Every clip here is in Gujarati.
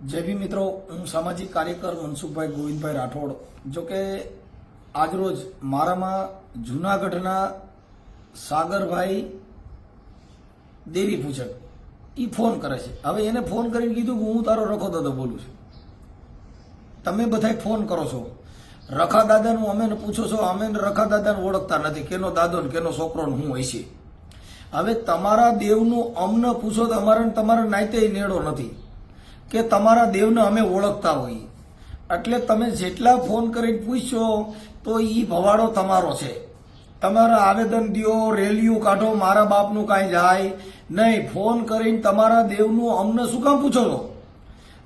जय भी मित्रों, हूँ सामाजिक कार्यकर मनसुखभाई गोविंदभाई राठोड। जो के आज रोज मारामा जूनागढ़ना सागरभाई देवी पूछक ई फोन करे छे। हवे एने फोन करीने कीधुं के हूँ तारो रखो दादो बोलूं छुं। तमे बधाय फोन करो छो, रखा दादानुं अमे पूछो छो, अमे रखा दादाने ओळखता नथी, केनो दादो ने केनो छोकरो ने हुं हशे। हवे तमारा देवनुं अમને पूछो तो अमारे तमारा नायते नेड़ो नथी के तमारा देवने अमे ओळखता होईए। એટલે તમે જેટલા ફોન કરીને પૂછશો તો ઈ ભવાડો તમારો છે। તમારા આવેદન દિયો, રેલીઓ કાઢો, મારા બાપનું કાંઈ જાય નહીં। ફોન કરીને તમારા દેવનું અમને શું કામ પૂછો છો?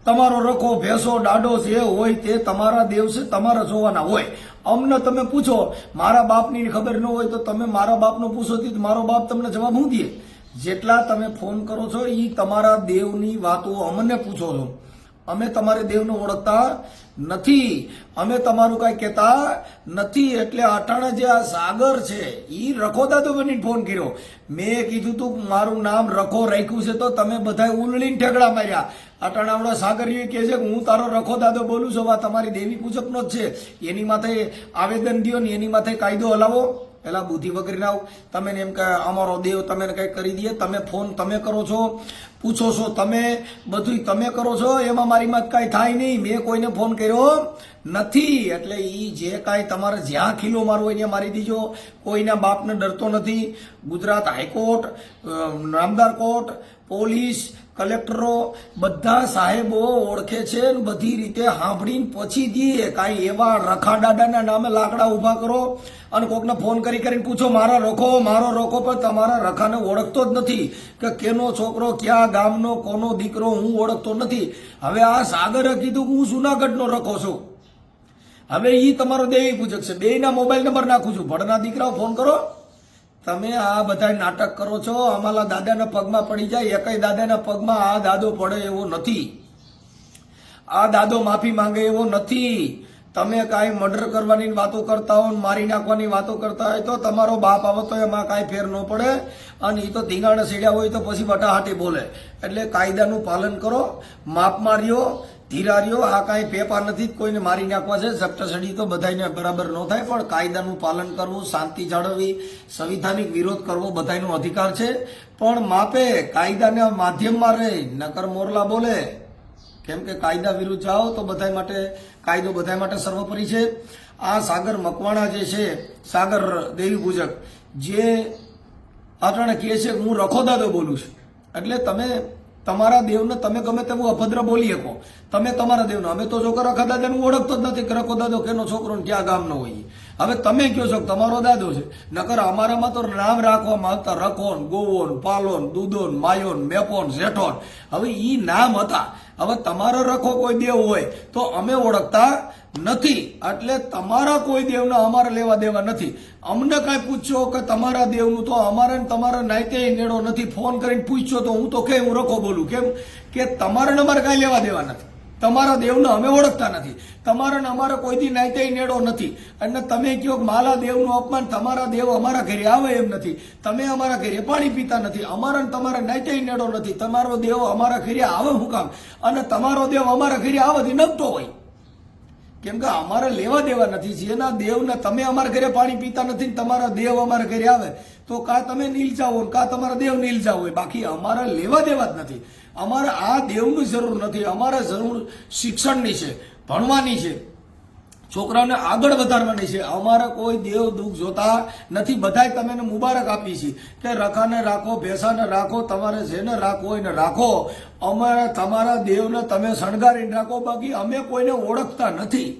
તમારો રખો ભેંસો ડાડો જે હોય તે તમારા દેવ છે, તમારા જોવાના હોય। અમને તમે પૂછો, મારા બાપની ખબર ન હોય તો તમે મારા બાપનો પૂછો તો મારો બાપ તમને જવાબ શું દે? જેટલા તમે ફોન કરો છો ઈ તમારા દેવની વાતો અમને પૂછો છો। અમે તમારે દેવને ઓળખતા નથી, અમે તમારું કાંઈ કહેતા નથી। એટલે અટાણે જે આ સાગર છે ઈ રખો દાદો બનીને ફોન કર્યો। મેં કીધું તું મારું નામ રખો રાખ્યું છે તો તમે બધા ઉલળીને ઠેકડા માર્યા। અટાણે આવડા સાગરીએ કહે છે કે હું તારો રખો દાદો બોલું છું, આ તમારી દેવી પૂજકનો જ છે। એની માથે આવેદન દ્યો ને એની માથે કાયદો હલાવો। પેલા બુદ્ધિ વગર આવ, તમે એમ કે અમારો દેવ તમે કઈ કરી દે। તમે ફોન તમે કરો છો, પૂછો છો, તમે બધું તમે કરો છો, એમાં મારી માં કઈ થાય નહીં। મેં કોઈને ફોન કર્યો નથી। એટલે ઈ જે કાંઈ તમારે જ્યાં ખીલો મારવો હોય ત્યાં મારી દીજો। કોઈના બાપને ડરતો નથી। ગુજરાત હાઈકોર્ટ, નામદાર કોર્ટ, પોલીસ, કલેક્ટરો બધા સાહેબો ઓળખે છે। બધી રીતે સાંભળીને પછી દે। કાંઈ એવા રખા દાદાના નામે લાકડા ઉભા કરો અને કોકને ફોન કરીને પૂછો મારો રખો, પણ તમારા રખાને ઓળખતો જ નથી કે કેનો છોકરો, ક્યાં ગામનો, કોનો દીકરો હું ઓળખતો નથી। હવે આ સાગરે કીધું કે હું જુનાગઢનો રખો છું। હવે ઈ તમારો દેવી પૂજક છે। બેયના મોબાઈલ નંબર નાખું છું, ભણના દીકરાઓ ફોન કરો। તમે આ બધા નાટક કરો છો, અમારા દાદાના પગમાં પડી જાય। એકેય દાદાના પગમાં આ દાદો પડે એવો નથી। આ દાદો માફી માંગે એવો નથી। તમે કાંઈ મર્ડર કરવાની વાતો કરતા હો, મારી નાખવાની વાતો કરતા હોય તો તમારો બાપ આવે તો એમાં કાંઈ ફેર ન પડે। અને એ તો ધીંગાણે સીડ્યા હોય તો પછી બટાહાટી બોલે। એટલે કાયદાનું પાલન કરો, માપમાં રહ્યો, ધીરા રહ્યો। આ કાંઈ પેપા નથી કોઈને મારી નાખવા છે। ઝપટસડી તો બધાને બરાબર ન થાય, પણ કાયદાનું પાલન કરવું, શાંતિ જાળવવી, સંવિધાનિક વિરોધ કરવો બધાનો અધિકાર છે। પણ માપે કાયદાના માધ્યમમાં રહે, નકર મોરલા બોલે। કેમ કે કાયદા વિરુદ્ધ જાઓ તો બધા માટે કાયદો બધા માટે સર્વોપરી છે। આ સાગર મકવાણા જે છે, સાગર દેવી પૂજક, જે અટાણે કહે છે કે હું રખો દાદો બોલું છું। એટલે તમે તમારા દેવને તમે ગમે તેવું અભદ્ર બોલી શકો, તમે તમારા દેવને। અમે તો જો રખા દાદાને ઓળખતો જ નથી કે રખો દાદો કેનો છોકરો ને ક્યાં ગામનો હોય। હવે તમે કહો છો કે તમારો દાદો છે, નકર અમારામાં તો નામ રાખવામાં આવતા રખોન, ગોવોન, પાલોન, દૂધોન, માયોન, મેપોન, જેઠોન। હવે ઈ નામ હતા। હવે તમારો રખો કોઈ દેવ હોય તો અમે ઓળખતા નથી। એટલે તમારા કોઈ દેવને અમારે લેવા દેવા નથી। અમને કાંઈ પૂછશો કે તમારા દેવનું તો અમારે તમારા નાયતે નેડો નથી। ફોન કરીને પૂછશો તો હું તો કે હું રખો બોલું। કેમ કે તમારે અમારે કાંઈ લેવા દેવા નથી। તમારા દેવને અમે ઓળખતા નથી। તમારે અમારે કોઈ દી નાયતે નેડો નથી। અને તમે કહો કે મારા દેવનું અપમાન, તમારા દેવ અમારા ઘરે આવે એમ નથી। તમે અમારા ઘરે પાણી પીતા નથી। અમારા તમારા નાયતે નેડો નથી। તમારો દેવ અમારા ઘરે આવે શું કામ? અને તમારો દેવ અમારા ઘરે આવવાથી નમતો હોય। કેમ કે અમારે લેવા દેવા નથી। જેના દેવને તમે અમારા ઘરે પાણી પીતા નથી, તમારા દેવ અમારા ઘરે આવે તો કાં તમે નીલ જાઓ, કાં તમારા દેવ નીલ જાઓ હોય। બાકી અમારે લેવા દેવા જ નથી। અમારે આ દેવની જરૂર નથી। અમારે જરૂર શિક્ષણની છે, ભણવાની છે, છોકરાઓને આગળ વધારવાની છે। અમારે કોઈ દેવ દુઃખ જોતા નથી। બધાય તમે મુબારક આપી છે કે રખાને રાખો, ભેંસાને રાખો, તમારે જેને રાખવો હોય ને રાખો। અમારે તમારા દેવને તમે શણગારીને રાખો। બાકી અમે કોઈને ઓળખતા નથી।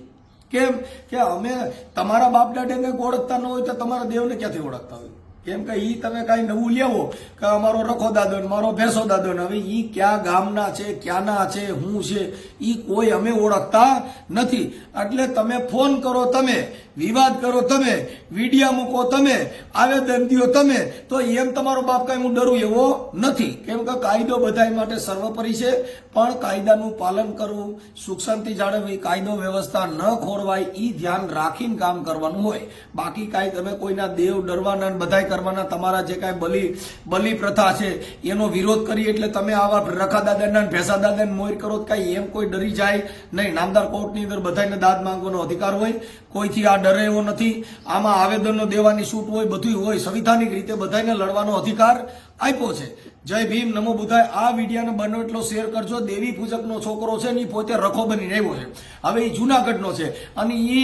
કેમ કે અમે તમારા બાપ દાદાને ઓળખતા ન હોય તો તમારા દેવને ક્યાંથી ઓળખતા હોય? કેમ કે ઈ તમે કાંઈ નવું લેવો કે અમારો રખો દાદો ને મારો ભેંસો દાદો ને, હવે ઈ ક્યાં ગામના છે, ક્યાંના છે, હું છે, ઈ કોઈ અમે ઓળખતા નથી। એટલે તમે ફોન કરો, તમે વિવાદ કરો, તમે વિડિયા મૂકો, તમે આવેદન દો, તમે તો એમ તમારો બાપ કાંઈ હું ડરું એવો નથી। કેમ કે કાયદો બધા માટે સર્વોપરી છે। પણ કાયદાનું પાલન કરવું, સુખ શાંતિ જાળવવી, કાયદો વ્યવસ્થા ન ખોરવાય ઈ ધ્યાન રાખીને કામ કરવાનું હોય। બાકી કાંઈ તમે કોઈના દેવ ડરવાના બધા કરવાના, તમારા જે કાંઈ બલી પ્રથા છે એનો વિરોધ કરી એટલે તમે આવા રખા દાદાના ભેંસા દાદાને મોર કરો કાંઈ એમ કોઈ ડરી જાય નહીં. નામદાર કોર્ટની અંદર બધાને દાદ માંગવાનો અધિકાર હોય, કોઈથી આ ડરે એવો નથી. આમાં આવેદનો દેવાની છૂટ હોય, બધું હોય, સંવિધાનિક રીતે બધાને લડવાનો અધિકાર આપ્યો છે. જય ભીમ, નમો બુદ્ધાય. આ વિડીયોને બનો એટલો શેર કરજો. દેવી પૂજકનો છોકરો છે ને એ પોતે રખો બનીને આવ્યો છે. હવે એ જુનાગઢનો છે અને એ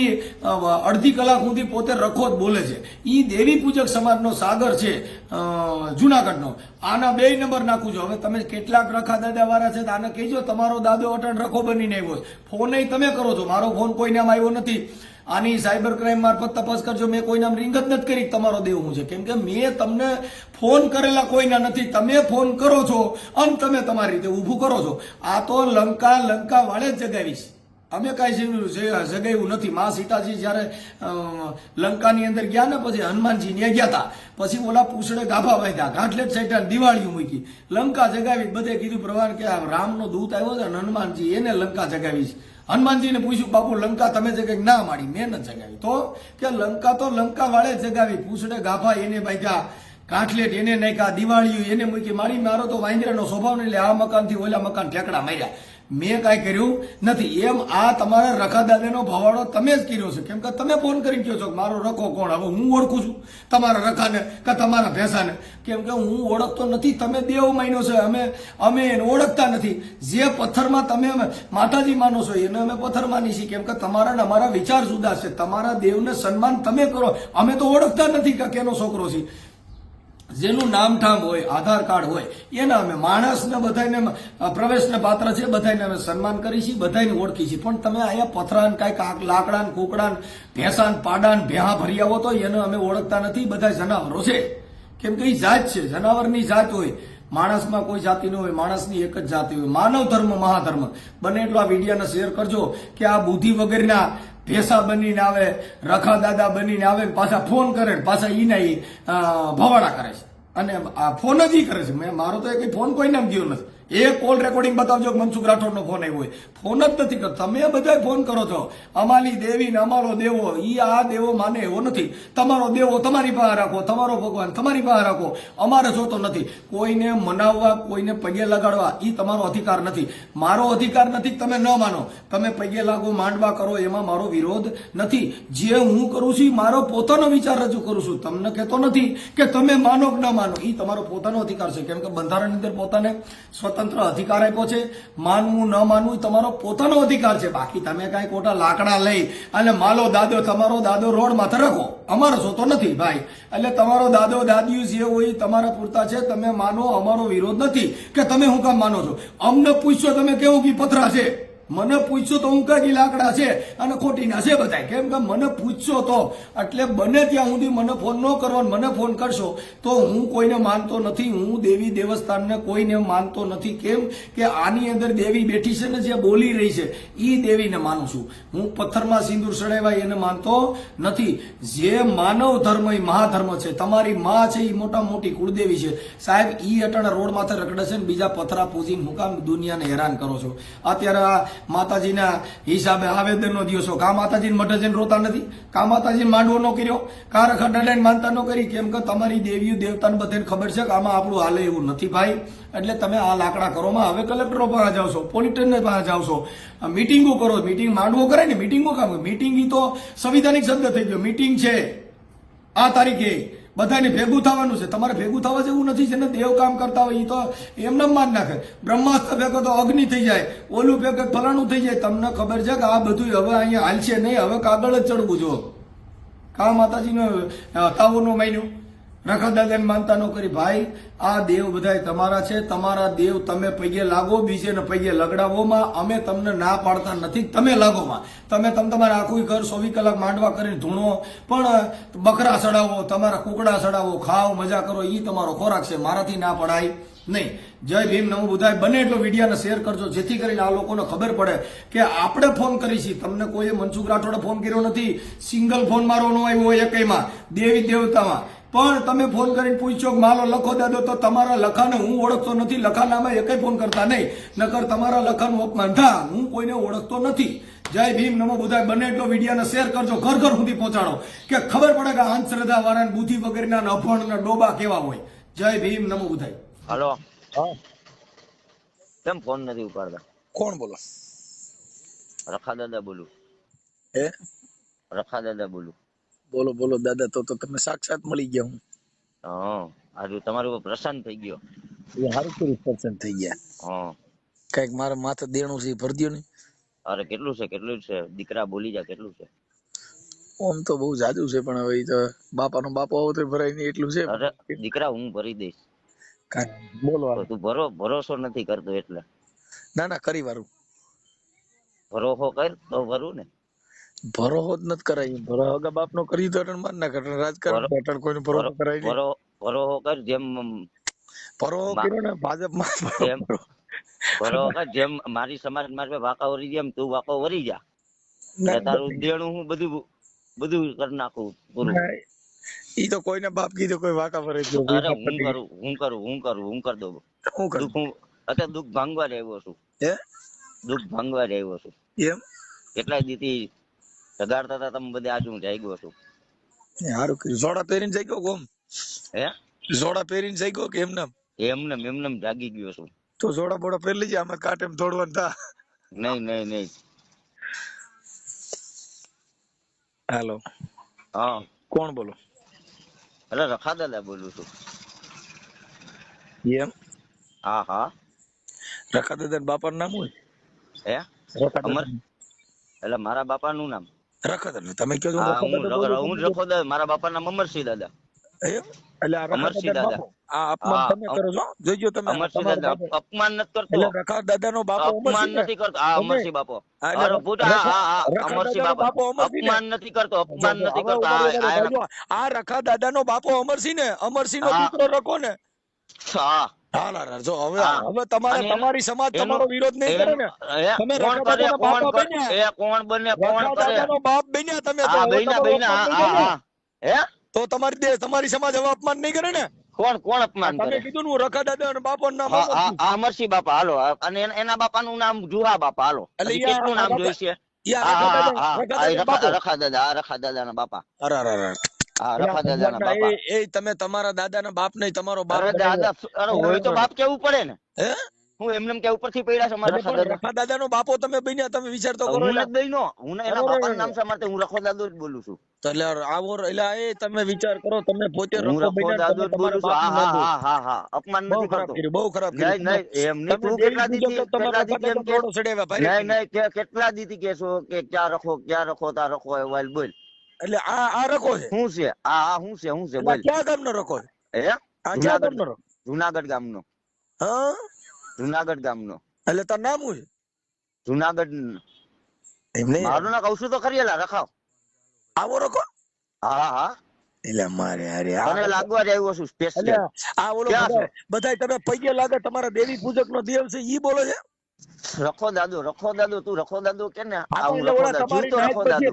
અડધી કલાક સુધી પોતે રખો જ બોલે છે. એ દેવી પૂજક સમાજનો સાગર છે જુનાગઢનો. આના 2 નંબર નાખું છું. હવે તમે કેટલાક રખા દાદા વાળા છે આને કહેજો તમારો દાદો અટણ રખો બનીને આવ્યો છે. ફોન તમે કરો છો, મારો ફોન કોઈને આમ આવ્યો નથી. આની સાયબર ક્રાઇમ મારફત તપાસ કરજો. મેં કોઈના રિંગ જ નથી કરી તમારો દેવ હું છે, કેમ કે મેં તમને ફોન કરેલા કોઈના નથી. તમે ફોન કરો છો અને તમે તમારી રીતે ઊભું કરો છો. આ તો લંકા વાળે જ જગાવીશ. અમે કાંઈ જગાવ્યું નથી. માં સીતાજી જયારે લંકાની અંદર ગયા ને પછી હનુમાનજી ને ગયા હતા, પછી ઓલા પૂછડે ગાભા બાંધ્યા, ગાંઠલેટ સાઈટા દિવાળી મૂકી, લંકા જગાવી. બધે કીધું પ્રવાન કે રામનો દૂત આવ્યો છે ને હનુમાનજી એને લંકા જગાવીશ. હનુમાનજીને પૂછ્યું બાપુ લંકા તમે જગાવી? ના માડી મેં નથી જગાવી. તો કે લંકા તો લંકા વાળે જગાવી. પૂછડે ગાભા એને બાંધ્યા, કાંઠલેટ એને નાખ્યા, દિવાળીઓ એને મૂકી. મારી મારો તો વાંદરાનો સ્વભાવ ને એટલે આ મકાનથી ઓલા મકાન ઠેકડા માર્યા. મેં કાંઈ કર્યું નથી. એમ આ તમારા રખા દાદાનો ભવાડો તમે જ કર્યો છે, કેમ કે તમે ફોન કરીને કહો છો કે મારો રખો કોણ. હવે હું ઓળખું છું તમારા રખાને કે તમારા ભેંસાને? કેમ કે હું ઓળખતો નથી. તમે દેવ માન્યો છે, અમે એને ઓળખતા નથી. જે પથ્થરમાં તમે માતાજી માનો છો એને અમે પથ્થર માની છીએ, કેમ કે તમારા ને અમારા વિચાર જુદા છે. તમારા દેવને સન્માન તમે કરો, અમે તો ઓળખતા નથી કે કેનો છોકરો છે. જેનું નામઠામ હોય, આધાર કાર્ડ હોય એના અમે માણસને બધાને પ્રવેશને પાત્ર છે, બધાને અમે સન્માન કરી છીએ, બધાને ઓળખી છીએ. પણ તમે અહીંયા પથરાન કાંઈક લાકડાન કુકડાન ભેંસાન પાડાન ભેહા ભરી આવો તો એને અમે ઓળખતા નથી. બધા જનાવરો છે, કેમ કે એ જાત છે, જનાવરની જાત હોય. માણસમાં કોઈ જાતિ ન હોય, માણસની એક જ જાતિ હોય. માનવ ધર્મ મહાધર્મ. બને એટલો આ વિડીયોને શેર કરજો કે આ બુદ્ધિ વગરના ભેસા બનીને આવે, રખા દાદા બનીને આવે, પાછા ફોન કરે, પાછા ઈના ભવાડા કરે છે અને આ ફોન જ કરે છે. મેં મારો તો એક ફોન કોઈ નામ ગયો નથી. એક કોલ રેકોર્ડિંગ બતાવજો કે મનસુખ રાઠોડનો ફોન આવ્યો હોય. ફોન જ નથી કરતો. તમે બધા ફોન કરો છો. અમારી દેવી ને અમારો દેવો, ઈ આ દેવો માને એવો નથી. તમારો દેવો તમારી પાસે રાખો, તમારો ભગવાન તમારી પાસે રાખો, અમારે જોતો નથી. કોઈને મનાવવા, કોઈને પગે લગાડવા ઈ તમારો અધિકાર નથી. મારો અધિકાર નથી. તમે ન માનો, તમે પગે લાગો, માંડવા કરો, એમાં મારો વિરોધ નથી. જે હું કરું છું મારો પોતાનો વિચાર રજૂ કરું છું. તમને કહેતો નથી કે તમે માનો કે ન માનો. ઈ તમારો પોતાનો અધિકાર છે, કેમ કે બંધારણની અંદર પોતાને સ્વતંત્ર અધિકાર આપ્યો છે. માનવું ન માનવું એ તમારો પોતાનો અધિકાર છે. બાકી તમે કાંઈ ખોટા લાકડા લઈ અને માલો દાદો, તમારો દાદો રોડ માથે રાખો, અમારો જોતો નથી ભાઈ. એટલે તમારો દાદો દાદીઓ જે હોય તમારા પૂરતા છે. તમે માનો, અમારો વિરોધ નથી કે તમે હું કામ માનો છો. અમને પૂછશો તમે કેવું કે પથરા છે, મને પૂછશો તો હું કઈ લાકડા છે અને ખોટીના છે બધા. કેમ કે મને પૂછશો તો એટલે બને ત્યાં સુધી મને ફોન ન કરો. મને ફોન કરશો તો હું કોઈને માનતો નથી. હું દેવી દેવસ્થાનને કોઈને માનતો નથી. કેમ કે આની અંદર દેવી બેઠી છે ને, જે બોલી રહી છે એ દેવીને માનું છું. હું પથ્થરમાં સિંદૂર સડાવાય એને માનતો નથી. જે માનવ ધર્મ એ મહાધર્મ છે. તમારી માં છે એ મોટામાં મોટી કુળદેવી છે સાહેબ. ઈ અટાણા રોડ માથે રખડે છે ને બીજા પથરા પૂજી મુકામ દુનિયાને હેરાન કરો છો. અત્યારે માતાજીના હિસાબે આવેદનનો દિવસો, કા માતાજીને મઠે જઈને રોતા નથી? કા માતાજીને માંડવો ન કર્યો? કા રખા દાદાને માનતા ન કરી? કેમ કે તમારી દેવીઓ દેવતાને બધાને ખબર છે કે આમાં આપણું હાલે એવું નથી ભાઈ. એટલે તમે આ લાકડા કરોમાં હવે કલેક્ટરો પાસે જાવ છો, પોલિટિશિયન પાસે જાવ છો, મિટિંગો કરો. મિટિંગ માંડવો કરે ને, મિટિંગો કામ. મિટિંગ ઈ તો સંવિધાનિક શબ્દ થઈ ગયો. મિટિંગ છે આ તારીખે, બધાને ભેગું થવાનું છે. તમારે ભેગું થવા જેવું નથી. છે ને દેવ કામ કરતા હોય એ તો એમને માન નાખે. બ્રહ્માસ્ત્ર ભેગો તો અગ્નિ થઈ જાય, ઓલું ભેગો ફલાણું થઈ જાય. તમને ખબર છે કે આ બધું હવે અહીંયા હાલશે નહીં. હવે કાગળ જ ચડવું જો. કા માતાજીનો તાવુનો માન્યું, રખા દાદાને માનતા ન કરી ભાઈ. આ દેવ બધા તમારા છે. તમારા દેવ તમે પગે લાગો, બીજેને પગે લગડાવોમાં અમે તમને ના પાડતા નથી. તમે લાગોમાં તમે તમારા આખું ઘર 24 કલાક માંડવા કરીને ધૂણો, પણ બકરા સડાવો, તમારા કુકડા સડાવો, ખાઓ, મજા કરો, એ તમારો ખોરાક છે. મારાથી ના પડાય નહીં. જય ભીમ, નમો બુદ્ધાય. બને એટલો વિડીયોને શેર કરજો જેથી કરીને આ લોકોને ખબર પડે કે આપણે ફોન કરી છીએ. તમને કોઈએ મનસુખ રાઠોડે ફોન કર્યો નથી. સિંગલ ફોન મારો ન આવ્યો હોય એકમાં દેવી દેવતામાં. પણ તમે ફોન કરીને પૂછો કે માલો લખો દાદો, તો તમારા લખાને હું ઓળખતો નથી. લખાનામાં એકય ફોન કરતા નહીં, નકર તમારા લખાનું અપમાન થા. હું કોઈને ઓળખતો નથી. જય ભીમ નમો બુધાય બંને એટલો વિડીયોને શેર કરજો, ઘર ઘર સુધી પહોંચાડો કે ખબર પડે કે અંધશ્રદ્ધા વાળા બુદ્ધિ વગેરેના નફણ અને ડોબા કેવા હોય. જય ભીમ નમો બુધાય. હલો, હા, કેમ ફોન નથી ઉપાડતા? કોણ બોલો? રખા દાદા બોલું. હે? રખા દાદા બોલું. બોલો બોલો દાદા. તો તમે સાક્ષાત મળી ગયા. હું હા, આજે તમારું ઉપર પ્રસન્ન થઈ ગયો. એ હારું કર્યું, પર્સન થઈ ગયા. હા, કઈક મારા માથે દેણું છે, ભરી દ્યો ને. અરે કેટલું છે દીકરા, બોલી જા કેટલું છે? ઓમ તો બહુ જાજુ છે, પણ હવે ઈ તો બાપાનો બાપો આવો તો ભરાય નહીં એટલું છે. અરે દીકરા હું ભરી દઈશ. કાંઈ બોલો તો હાલો. તું ભરોસો નથી કરતો એટલે. ના ના, કરી વારું. ભરોસો કર તો ભરું ને. ભરોહો જ નથી કરાય. ભરોહો બાપનો કરી તો અટણ માર નાખે. અટણ રાજકારણ અટણ કોઈનો ભરોસો કરાય નહીં. ભરોસો કર જેમ ભરોહો કર્યો ને ભાજપમાં. જેમ ભરોસો કર જેમ મારી સમાજ મારે વાંકા વરી જેમ તું વાંકો વરી જા. એટલે તારું દેણું હું બધું કરી નાખું પૂરું. ઈ તો કોઈને બાપ કીધું કોઈ વાંકા ભરે ગયો. અરે હું કરી દઉં. હું કરું? અત્યારે દુઃખ ભાંગવા જ આવ્યો છું. હે? દુઃખ ભાંગવા જ આવ્યો છું. એમ? કેટલાય દીથી જગાડતા હતા તમે બધે, આજે હું જાગ્યો છું. સારું કર્યું. જોડા પહેરીને જઈ ગયો ગોમ? હે? જોડા પહેરીને જઈ ગયો કે એમને જાગી ગયો છું. તો જોડા બોડા પહેરી લેજે. આમાં કાટેમ દોડવાનું થા. નહીં. હાલો, હા, કોણ બોલો? અરે રખા દાદા બોલું છું. એમ? હા. રખા દાદા બાપાનું નામ હોય? હે? રખા અમર દાદા. એટલે મારા બાપાનું નામ? રખા દાદા તમે કહો છો. હા, હું રખો દાદા. મારા બાપા નામ અમરસિંહ દાદા. એમ? એટલે આ રખા અમરસિંહ દાદા દાદા. બાપો આ અપમાન તમે કરો છો. જોઈજો તમે. અમરસિંહ દાદા અપમાન નથી કરતો. એટલે રખા દાદાનો બાપો અપમાન નથી કરતો. હા, અમરસિંહ બાપો. અરે પૂછ. હા, અમરસિંહ બાપો અપમાન નથી કરતો. આ રખા દાદાનો બાપો અમરસિંહ ને, અમરસિંહ નો દીકરો રખો ને. હા, જો હવે તમારી સમાજ તમારો વિરોધ નહીં કરે ને. તમે કોણ રખા કરે? દાદાનો બાપ બન્યા. એ કોણ બને? રખા દાદાનો બાપ બન્યા તમે તો. હા, હવે તમારું બૈના. અપમાન નહીં કરે ને. હે? તો તમારી સમાજ હવે અપમાન નહીં કરે ને. કોણ અપમાન તમે કરે? કીધું ને રખા દાદા અને બાપાનું નામ હા, અમરસિંહ. અમરસિંહ બાપા. હાલો. અને એના બાપાનું નામ જુહા બાપા. હાલો. એટલે હજી કેટલું નામ જોઈશે? રખા દાદાના બાપા. હા, રખા દાદાના બાપા. તમે તમારા દાદાના બાપ નહીં, તમારો બાપ. અરે દાદા, અરે હોય તો બાપ કેવું પડે ને. હે? હું એમને કે ઉપરથી પડ્યા છે મારા રખા દાદા. રખા દાદાનો બાપો તમે બન્યા. તમે વિચાર તો કરો. હું નથી બન્યો. હું એના બાપાનું નામ છે હું રખો દાદો જ બોલું છું. તો એટલે તમે વિચાર કરો. તમે પોતે હું રખો દાદો જ બોલું છું. હા. અપમાન નથી કરતો. બહુ ખરાબ. નહીં એમ નહીં. તું કેટલા દીથી એમ કે કેટલા દીથી કેશો કે ક્યાં રખો તા રખો વાલ બોલ. એટલે આ રખો છે. શું છે? શું છે બોલ. ક્યાં ગામનો રખો છે? હે? જુનાગઢ ગામનો. હા, જુનાગઢ ગામનો. એટલે તાર નામ શું છે? જુનાગઢ. એમને મારું ના કહું છું તો ખરી રખાવ. આવો રખો. હા. એટલે મારે તને લાગવા જ આવ્યો છું સ્પેશિયલ. આ ઓલો બધાય તમે પૈગે લાગે તમારા દેવી પૂજક નો દેવ છે ઈ બોલે છે. રખો દાદો તું રખો દાદો કે ને.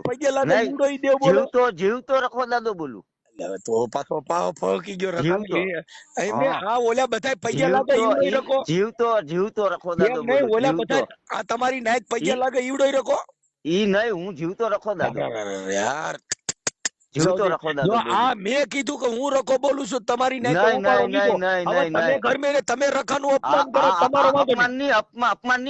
પૈગે લાગે ઈવડો ઈ દેવ બોલે. જીવતો રખો દાદો બોલું. તો પાછો પાવ ફળકી ગયો. આ ઓલા બધાય પૈગે લાગે ઈવડો રખો. જીવતો રખો દાદો બોલું. ઓલા બધા આ તમારી નાઈટ પૈગે લાગે ઈવડો રખો. ઈ નહીં, હું જીવતો રખો દાદો. યાર જીવતો રખો દાદો. આ મેં કીધું કે હું રખો બોલું છું. તમારી નહીં. તમે રખાનું અપમાન કરો. તમારો અપમાન નહીં. અપમાન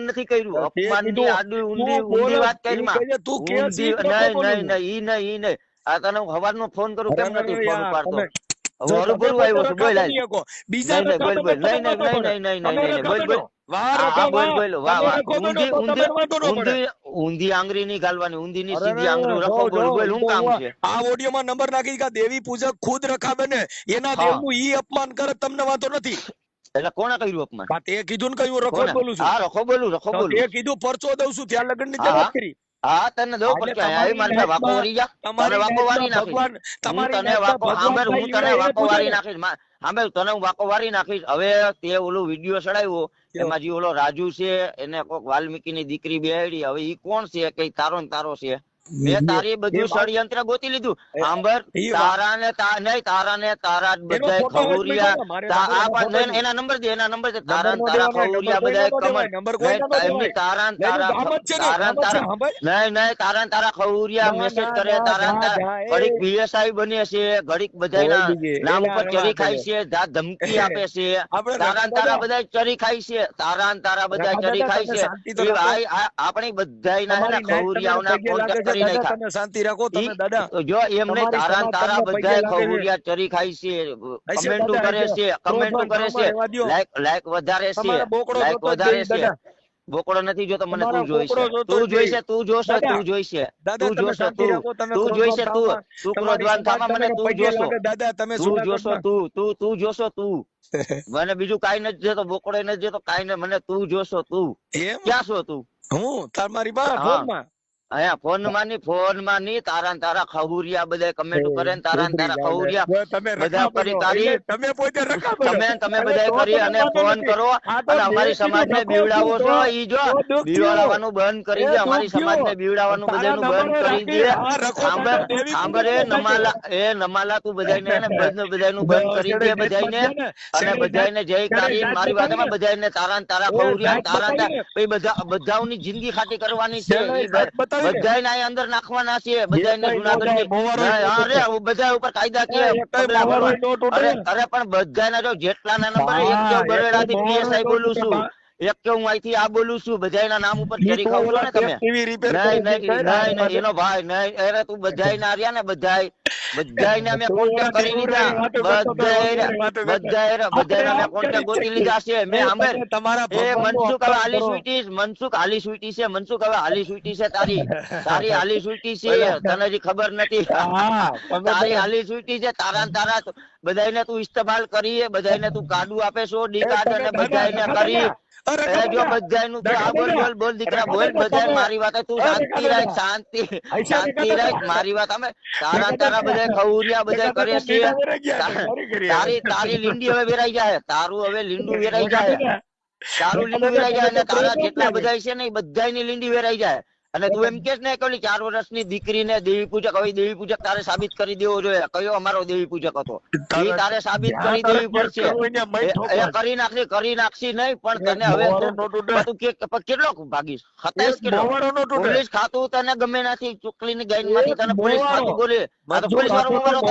નથી કર્યું. અપમાન ની આડી ઊંધી વાત કરી માં. નહીં. આ તને હવારનો ફોન કરું કેમ નથી ફોન ઉપાડતો? ઊંધી આંગળી નહીં ગાલવાની. ઊંધી ની સીધી આંગળી રખો બોલ. શું કામ છે? આ ઓડિયોમાં નંબર નાખી દેવી પૂજક ખુદ રખાવે ને એના દેવનું ઈ અપમાન કરે તમને વાંધો નથી. એટલે કોણે કર્યું અપમાન? તે કીધું ને કયું રખો બોલું છું. હા, રખો બોલું. તે કીધું પરચો દઉં છું ત્યાં લગ્ન ની વાત કરી. હા, તને દઉં પડશે. મારે વાકો વારી જા. તને વાકો વારી નાખીશ. હું તને વાકો વારી નાખીશ. તને હું વાકો વારી નાખીશ. હવે તે ઓલો વિડીયો ચડાવ્યો એમાં જે ઓલો રાજુ છે એને કોક વાલ્મીકી ની દીકરી બેહાડી. હવે ઈ કોણ છે? કઈ તારો ને તારો છે? મેં તારી બધું ષડયંત્ર ગોતી લીધું. સાંભળ, તારા ને તારા બધા ખવરિયા એના નંબર દે, તારા ને તારા ખવરિયા બધા એમની તારા ને તારા ખવરિયા મેસેજ કરે, તારા ને તારા ઘડીક પીએસઆઈ બને છે, ઘડીક બધાના નામ ઉપર ચરી ખાય છે, ધમકી આપે છે, તારા ને તારા બધા ચરી ખાય છે, તારા ને તારા બધા ચરી ખાય છે. આપણે બધા ખવરિયાઓના કોન્ટેક્ટ કરી નાખ્યા. તમે શાંતિ રાખો તમે દાદા. તો જો એમને તારા ને તારા બધા ખવરિયા ચરી ખાય છે, કમેન્ટો કરે છે, લાઈક વધારે છે, લાઈક વધારે છે. બોકડો નથી જોતો, મને તું જોઈશે, તું જોઈશે, તું જોશે, તું જોઈશે, તું જોશે, તું જોઈશે, તું ક્રોધવાન થામાં મને તું જોશો, દાદા તમે તું જોશો, તું જોશો, તું મને બીજું કાઈ નથી જોતો, બોકડો નથી જોતો, કાઈ નહીં, મને તું જોશો. તું ક્યાં છો? તું હું તમારી બા ફોનમાં અહીંયા ફોન માં ની તારા ને તારા ખવરિયા બધા કમેન્ટ કરે ને તારા ને તારા ખવરિયા બધા કરી તારી તમે પોતે તમે બધા કરી અને ફોન કરો અને અમારી સમાજ ને બીવડાવો છો. ઈ જો બીવડાવવાનું બંધ કરી દે, અમારી સમાજ ને બીવડાવવાનું બધાનું બંધ કરી દે. સાંભળ એ નમાલા તું બધાને બધાનું બંધ કરી દે બધાને, અને બધાને જય કરી મારી વાતમાં બધાને તારા ને તારા ખવરિયા તારા બધાની જિંદગી ખાટી કરવાની છે. બધાને અહીં અંદર નાખવાના છે, બધાને જુનાગઢ બધા ઉપર કાયદાકીય પગલા ભરવા. અરે પણ બધાના જો જેટલાના નંબર એક જો બરેડાથી પીએસઆઈ બોલું છું, એક કે હું અહીંથી આ બોલું છું, બધાના નામ ઉપર ચરી ખાવ છો ને તમે. નહીં એનો ભાઈ નહીં. અરે તું બધાને આવ્યા ને બધાને અમે કોન્ટેક્ટ કરી લીધા, બધાને અમે કોન્ટેક્ટ ગોતી લીધા છે. મેં સાંભળ એ મનસુખ હવે હાલી સ્વીટી છે, મનસુખ હાલી સ્વીટી છે, તારી હાલી સ્વીટી છે, તને હજી ખબર નથી. તારી હાલી સ્વીટી છે, તારા બધાને તું ઇસ્તેમાલ કરી, બધાને તું કાડું આપે છો, ડી કાર્ડ અને બધાને કરી. જો બધાનું બોલ દીકરા બોલ, બધા મારી વાત તું શાંતિ રાખ, શાંતિ રાખ મારી વાત. અમે તારા બધા ખવરિયા બધા કરે છે. તારી લીંડી હવે વેરાઈ જાય, તારું હવે લીંડું વેરાઈ જાય, અને તારા જેટલા બધા છે ને એ બધાની લીંડી વેરાઈ જાય. અને તું એમ કે ને કે 4 વર્ષની દીકરીને દેવી પૂજક, હવે દેવી પૂજક તારે સાબિત કરી દેવો જોઈએ, કયો અમારો દેવી પૂજક હતો એ તારે સાબિત કરી દેવી પડશે. કરી નાખશી નહીં, પણ તને હવે તું કેટલો ભાગીશ? 27 કિલો પોલીસ ખાતું તને ગમે નથી, ચૂકલીની ગાઈન માંથી તને પોલીસ ખાતું બોલે, પોલીસ વાળો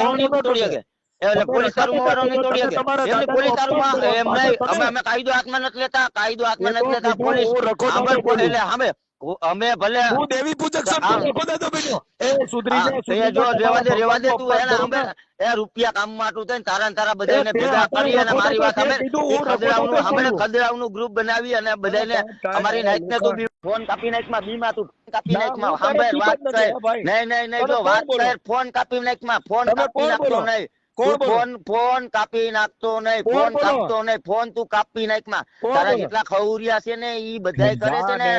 તોડી શકે, એટલે પોલીસ તારું મોવારો નહીં તોડી શકે. એમની પોલીસ તારું એમ નહીં, અમે કાયદો હાથમાં નથી લેતા, પોલીસ એટલે અમે ભલે દેવી પૂજક રેવા દે તું એને. અમે એ રૂપિયા કામ માટું થઈને તારા બધાને ભેગા કરી અને મારી વાત અમે ખદડાવનું ગ્રુપ બનાવી અને બધાને અમારી નાઈટ ને તું ફોન કાપી નાખમાં, બીમાં તું કાપી નાખમાં. સાંભળ વાત કર, નહીં જો વાત કર, ફોન કાપી નાખમાં, ફોન કાપી નાખતો નહીં, ફોન કાપી નાખતો નહીં, ફોન તું કાપી નાખમાં. તારા જેટલા ખવરિયા છે ને ઈ બધા કરે છે ને